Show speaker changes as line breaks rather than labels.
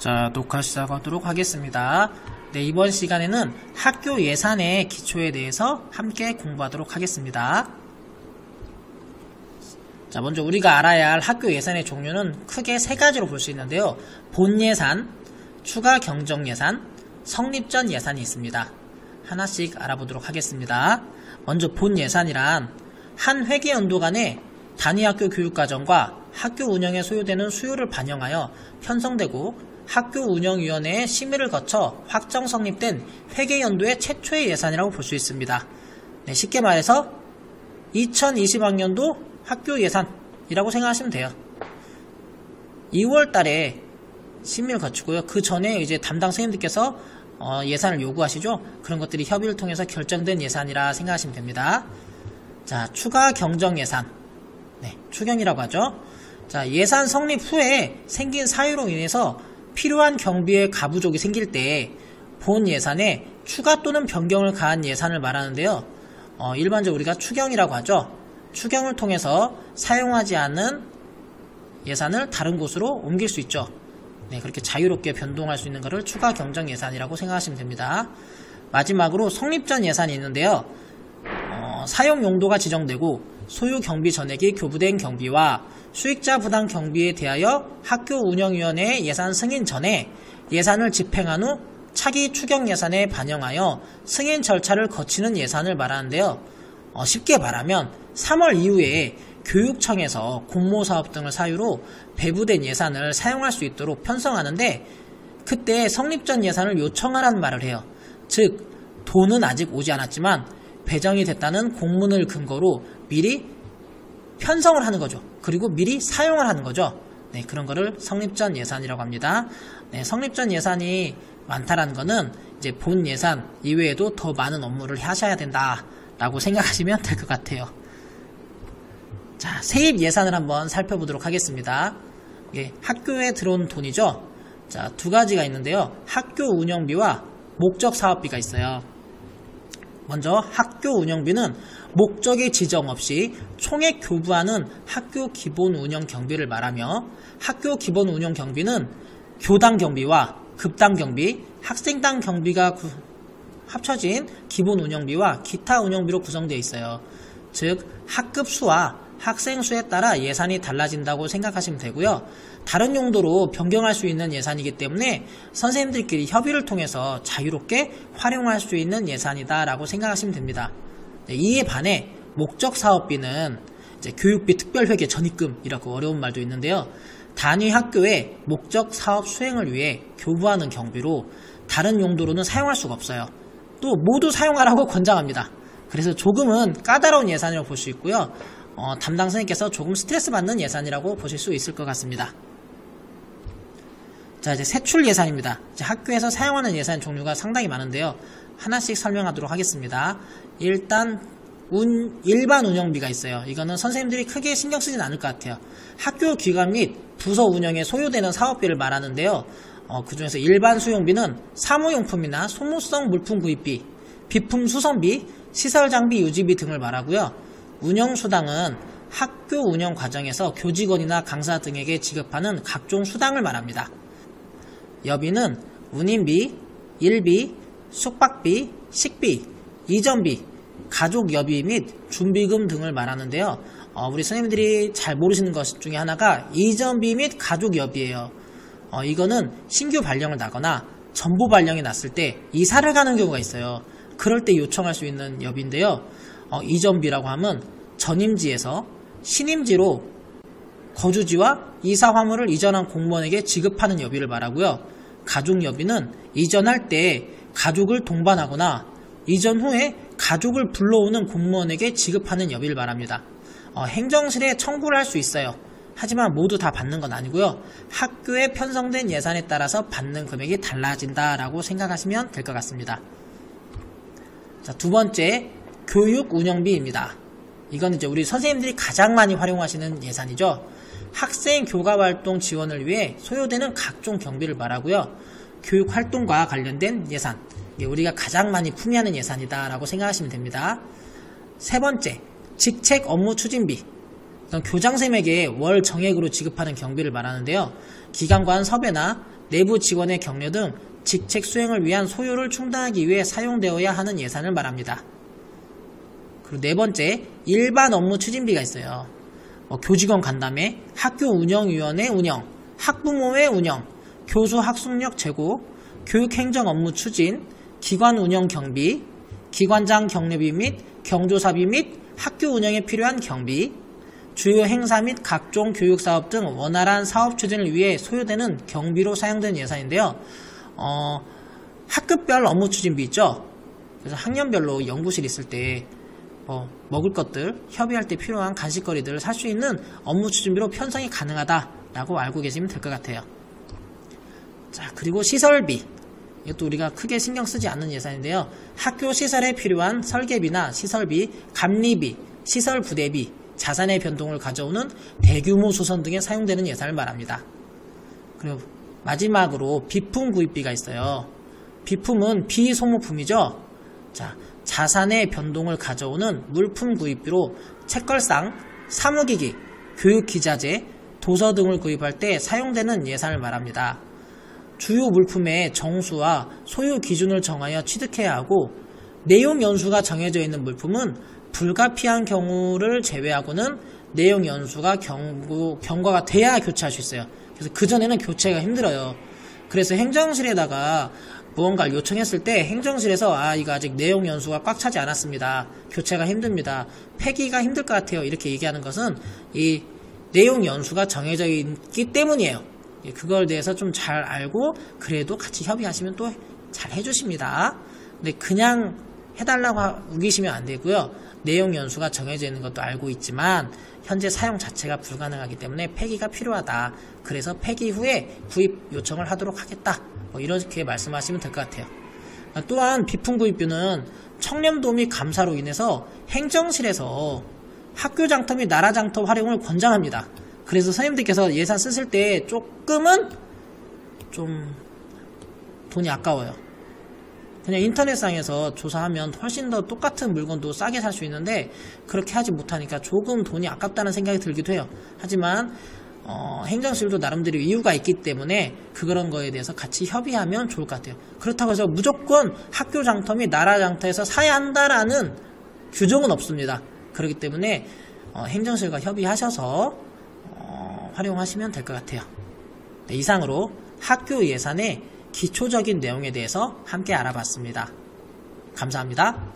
자, 녹화 시작하도록 하겠습니다. 네, 이번 시간에는 학교 예산의 기초에 대해서 함께 공부하도록 하겠습니다. 자, 먼저 우리가 알아야 할 학교 예산의 종류는 크게 세 가지로 볼 수 있는데요. 본 예산, 추가 경정 예산, 성립 전 예산이 있습니다. 하나씩 알아보도록 하겠습니다. 먼저 본 예산이란 한 회계연도 간에 단위 학교 교육과정과 학교 운영에 소요되는 수요를 반영하여 편성되고 학교 운영위원회의 심의를 거쳐 확정 성립된 회계연도의 최초의 예산이라고 볼 수 있습니다. 네, 쉽게 말해서 2020학년도 학교 예산이라고 생각하시면 돼요. 2월 달에 심의를 거치고요. 그 전에 이제 담당 선생님들께서 예산을 요구하시죠. 그런 것들이 협의를 통해서 결정된 예산이라 생각하시면 됩니다. 자, 추가 경정 예산. 네, 추경이라고 하죠. 자, 예산 성립 후에 생긴 사유로 인해서 필요한 경비의 가부족이 생길 때 본 예산에 추가 또는 변경을 가한 예산을 말하는데요. 일반적으로 우리가 추경이라고 하죠. 추경을 통해서 사용하지 않는 예산을 다른 곳으로 옮길 수 있죠. 네, 그렇게 자유롭게 변동할 수 있는 것을 추가 경정 예산이라고 생각하시면 됩니다. 마지막으로 성립 전 예산이 있는데요. 사용 용도가 지정되고 소유 경비 전액이 교부된 경비와 수익자 부담 경비에 대하여 학교 운영위원회의 예산 승인 전에 예산을 집행한 후 차기 추경 예산에 반영하여 승인 절차를 거치는 예산을 말하는데요. 쉽게 말하면 3월 이후에 교육청에서 공모사업 등을 사유로 배부된 예산을 사용할 수 있도록 편성하는데 그때 성립 전 예산을 요청하라는 말을 해요. 즉 돈은 아직 오지 않았지만 배정이 됐다는 공문을 근거로 미리 편성을 하는 거죠. 그리고 미리 사용을 하는 거죠. 네, 그런 거를 성립 전 예산이라고 합니다. 네, 성립 전 예산이 많다라는 거는 이제 본 예산 이외에도 더 많은 업무를 하셔야 된다라고 생각하시면 될 것 같아요. 자, 세입 예산을 한번 살펴보도록 하겠습니다. 예, 학교에 들어온 돈이죠. 자, 두 가지가 있는데요. 학교 운영비와 목적 사업비가 있어요. 먼저 학교 운영비는 목적의 지정 없이 총액 교부하는 학교 기본 운영 경비를 말하며 학교 기본 운영 경비는 교당 경비와 급당 경비, 학생당 경비가 합쳐진 기본 운영비와 기타 운영비로 구성되어 있어요. 즉 학급 수와 학생 수에 따라 예산이 달라진다고 생각하시면 되고요. 다른 용도로 변경할 수 있는 예산이기 때문에 선생님들끼리 협의를 통해서 자유롭게 활용할 수 있는 예산이다 라고 생각하시면 됩니다. 이에 반해 목적 사업비는 이제 교육비 특별회계 전입금이라고 어려운 말도 있는데요. 단위 학교의 목적 사업 수행을 위해 교부하는 경비로 다른 용도로는 사용할 수가 없어요. 또 모두 사용하라고 권장합니다. 그래서 조금은 까다로운 예산이라고 볼 수 있고요. 담당 선생님께서 조금 스트레스 받는 예산이라고 보실 수 있을 것 같습니다. 자, 이제 세출 예산입니다. 이제 학교에서 사용하는 예산 종류가 상당히 많은데요. 하나씩 설명하도록 하겠습니다. 일단 일반 운영비가 있어요. 이거는 선생님들이 크게 신경 쓰진 않을 것 같아요. 학교 기관 및 부서 운영에 소요되는 사업비를 말하는데요. 그 중에서 일반 수용비는 사무용품이나 소모성 물품 구입비, 비품 수선비, 시설 장비 유지비 등을 말하고요. 운영수당은 학교 운영 과정에서 교직원이나 강사 등에게 지급하는 각종 수당을 말합니다. 여비는 운임비, 일비, 숙박비, 식비, 이전비, 가족여비 및 준비금 등을 말하는데요. 우리 선생님들이 잘 모르시는 것 중에 하나가 이전비 및 가족여비예요. 이거는 신규 발령을 나거나 전부 발령이 났을 때 이사를 가는 경우가 있어요. 그럴 때 요청할 수 있는 여비인데요. 이전비라고 하면 전임지에서 신임지로 거주지와 이사 화물을 이전한 공무원에게 지급하는 여비를 말하고요. 가족여비는 이전할 때 가족을 동반하거나 이전 후에 가족을 불러오는 공무원에게 지급하는 여비를 말합니다. 행정실에 청구를 할 수 있어요. 하지만 모두 다 받는 건 아니고요. 학교에 편성된 예산에 따라서 받는 금액이 달라진다라고 생각하시면 될 것 같습니다. 자, 두 번째, 교육 운영비입니다. 이건 이제 우리 선생님들이 가장 많이 활용하시는 예산이죠. 학생 교과활동 지원을 위해 소요되는 각종 경비를 말하고요. 교육활동과 관련된 예산, 우리가 가장 많이 품위하는 예산이다 라고 생각하시면 됩니다. 세 번째, 직책 업무 추진비. 교장선생님에게 월 정액으로 지급하는 경비를 말하는데요. 기관 간 섭외나 내부 직원의 격려 등 직책 수행을 위한 소요를 충당하기 위해 사용되어야 하는 예산을 말합니다. 그리고 네 번째, 일반 업무 추진비가 있어요. 교직원 간담회, 학교 운영위원회 운영, 학부모회 운영, 교수 학습력 제고, 교육행정 업무 추진, 기관 운영 경비, 기관장 격려비 및 경조사비 및 학교 운영에 필요한 경비, 주요 행사 및 각종 교육사업 등 원활한 사업 추진을 위해 소요되는 경비로 사용되는 예산인데요. 학급별 업무 추진비 있죠. 그래서 학년별로 연구실 있을 때 먹을 것들, 협의할 때 필요한 간식거리들을 살 수 있는 업무 추진비로 편성이 가능하다라고 알고 계시면 될 것 같아요. 자, 그리고 시설비. 이것도 우리가 크게 신경 쓰지 않는 예산인데요. 학교 시설에 필요한 설계비나 시설비, 감리비, 시설 부대비, 자산의 변동을 가져오는 대규모 수선 등에 사용되는 예산을 말합니다. 그리고 마지막으로 비품 구입비가 있어요. 비품은 비소모품이죠. 자, 자산의 변동을 가져오는 물품 구입비로 책걸상, 사무기기, 교육기자재, 도서 등을 구입할 때 사용되는 예산을 말합니다. 주요 물품의 정수와 소요 기준을 정하여 취득해야 하고, 내용 연수가 정해져 있는 물품은 불가피한 경우를 제외하고는 내용 연수가 경과가 돼야 교체할 수 있어요. 그래서 그전에는 교체가 힘들어요. 그래서 행정실에다가 무언가를 요청했을 때 행정실에서 이거 아직 내용 연수가 꽉 차지 않았습니다. 교체가 힘듭니다. 폐기가 힘들 것 같아요. 이렇게 얘기하는 것은 이 내용 연수가 정해져 있기 때문이에요. 그걸 대해서 좀 잘 알고 그래도 같이 협의하시면 또 잘 해주십니다. 근데 그냥 해달라고 우기시면 안 되고요. 내용 연수가 정해져 있는 것도 알고 있지만 현재 사용 자체가 불가능하기 때문에 폐기가 필요하다. 그래서 폐기 후에 구입 요청을 하도록 하겠다. 이렇게 말씀하시면 될 것 같아요. 또한 비품 구입비는 청렴도 및 감사로 인해서 행정실에서 학교 장터 및 나라 장터 활용을 권장합니다. 그래서 선생님들께서 예산 쓰실 때 조금은 좀 돈이 아까워요. 그냥 인터넷상에서 조사하면 훨씬 더 똑같은 물건도 싸게 살 수 있는데 그렇게 하지 못하니까 조금 돈이 아깝다는 생각이 들기도 해요. 하지만 행정실도 나름대로 이유가 있기 때문에 그런 거에 대해서 같이 협의하면 좋을 것 같아요. 그렇다고 해서 무조건 학교 장터 및 나라 장터에서 사야 한다라는 규정은 없습니다. 그렇기 때문에 행정실과 협의하셔서 활용하시면 될 것 같아요. 네, 이상으로 학교 예산의 기초적인 내용에 대해서 함께 알아봤습니다. 감사합니다.